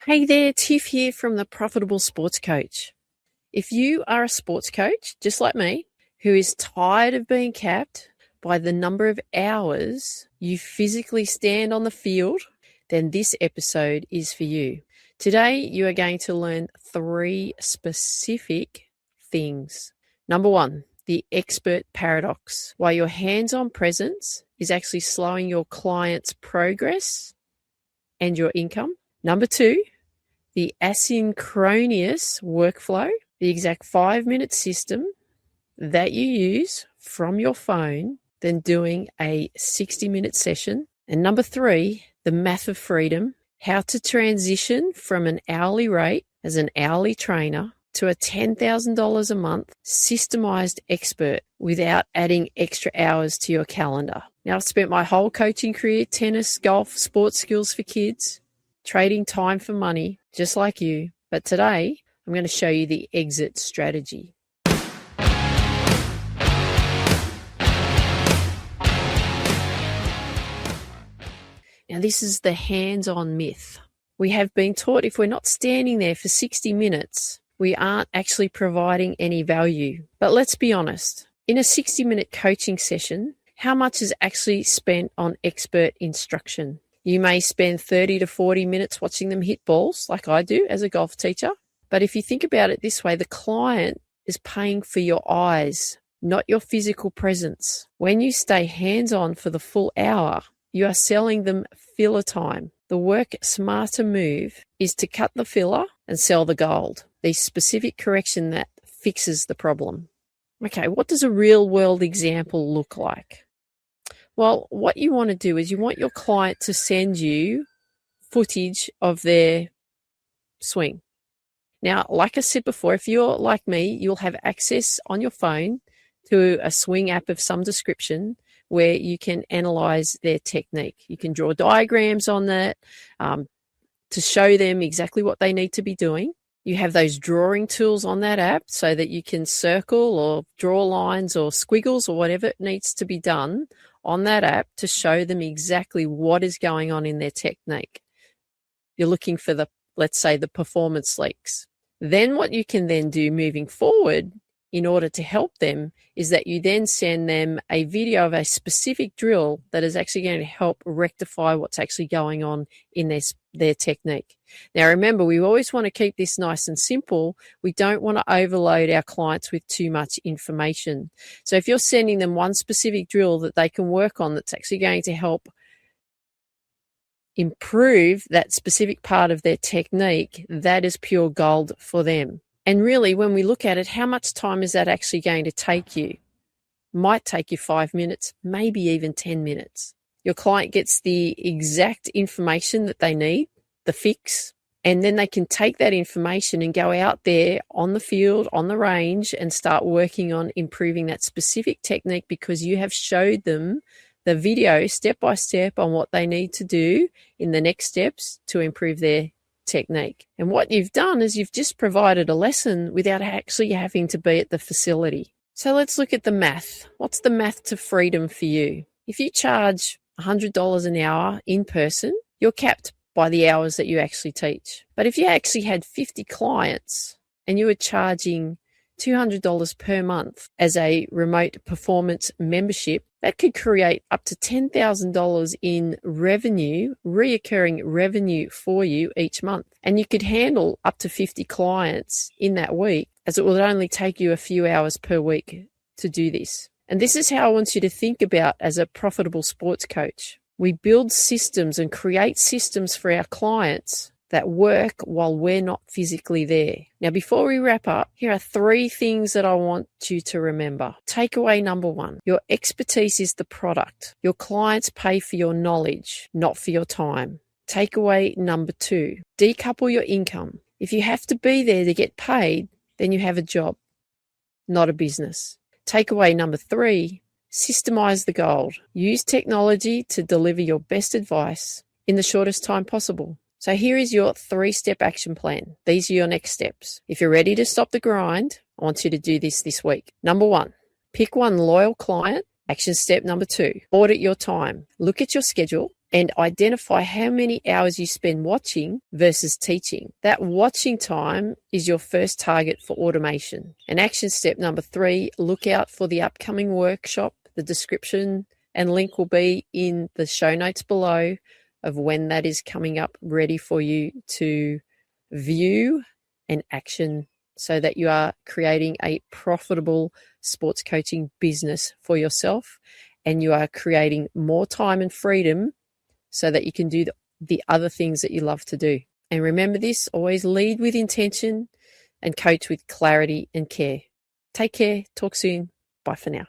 Hey there, Tiff here from the Profitable Sports Coach. If you are a sports coach, just like me, who is tired of being capped by the number of hours you physically stand on the field, then this episode is for you. Today, you are going to learn 3 specific things. Number 1, the expert paradox. Why your hands-on presence is actually slowing your client's progress and your income. Number 2, the asynchronous workflow, the exact 5-minute system that you use from your phone, then doing a 60-minute session. And number 3, the math of freedom, how to transition from an hourly rate as an hourly trainer to a $10,000 a month Systemized Expert without adding extra hours to your calendar. Now, I've spent my whole coaching career, tennis, golf, sports skills for kids, trading time for money, just like you. But today, I'm going to show you the exit strategy. Now, this is the hands-on myth. We have been taught if we're not standing there for 60 minutes, we aren't actually providing any value. But let's be honest, in a 60-minute coaching session, how much is actually spent on expert instruction? You may spend 30 to 40 minutes watching them hit balls, like I do as a golf teacher. But if you think about it this way, the client is paying for your eyes, not your physical presence. When you stay hands-on for the full hour, you are selling them filler time. The work smarter move is to cut the filler and sell the gold, the specific correction that fixes the problem. Okay, what does a real-world example look like? Well, what you want to do is you want your client to send you footage of their swing. Now, like I said before, if you're like me, you'll have access on your phone to a swing app of some description where you can analyze their technique. You can draw diagrams on that to show them exactly what they need to be doing. You have those drawing tools on that app so that you can circle or draw lines or squiggles or whatever needs to be done on that app to show them exactly what is going on in their technique. You're looking for let's say, the performance leaks. Then what you can then do moving forward in order to help them is that you then send them a video of a specific drill that is actually going to help rectify what's actually going on in their technique. Now, remember, we always want to keep this nice and simple. We don't want to overload our clients with too much information. So if you're sending them one specific drill that they can work on that's actually going to help improve that specific part of their technique, that is pure gold for them. And really, when we look at it, how much time is that actually going to take you? Might take you 5 minutes, maybe even 10 minutes. Your client gets the exact information that they need, the fix, and then they can take that information and go out there on the field, on the range, and start working on improving that specific technique because you have showed them the video step by step on what they need to do in the next steps to improve their technique. And what you've done is you've just provided a lesson without actually having to be at the facility. So let's look at the math. What's the math to freedom for you? If you charge $100 an hour in person, you're capped by the hours that you actually teach. But if you actually had 50 clients and you were charging $200 per month as a remote performance membership, that could create up to $10,000 in revenue, reoccurring revenue for you each month. And you could handle up to 50 clients in that week, as it will only take you a few hours per week to do this. And this is how I want you to think about as a profitable sports coach. We build systems and create systems for our clients that work while we're not physically there. Now, before we wrap up, here are 3 things that I want you to remember. Takeaway number 1, your expertise is the product. Your clients pay for your knowledge, not for your time. Takeaway number 2, decouple your income. If you have to be there to get paid, then you have a job, not a business. Takeaway number 3, systemize the gold. Use technology to deliver your best advice in the shortest time possible. So here is your 3-step action plan. These are your next steps. If you're ready to stop the grind, I want you to do this week. Number 1, pick one loyal client. Action step number 2, audit your time. Look at your schedule and identify how many hours you spend watching versus teaching. That watching time is your first target for automation. And action step number 3, look out for the upcoming workshop. The description and link will be in the show notes below of when that is coming up, ready for you to view and action, so that you are creating a profitable sports coaching business for yourself, and you are creating more time and freedom so that you can do the other things that you love to do. And remember this, always lead with intention and coach with clarity and care. Take care. Talk soon. Bye for now.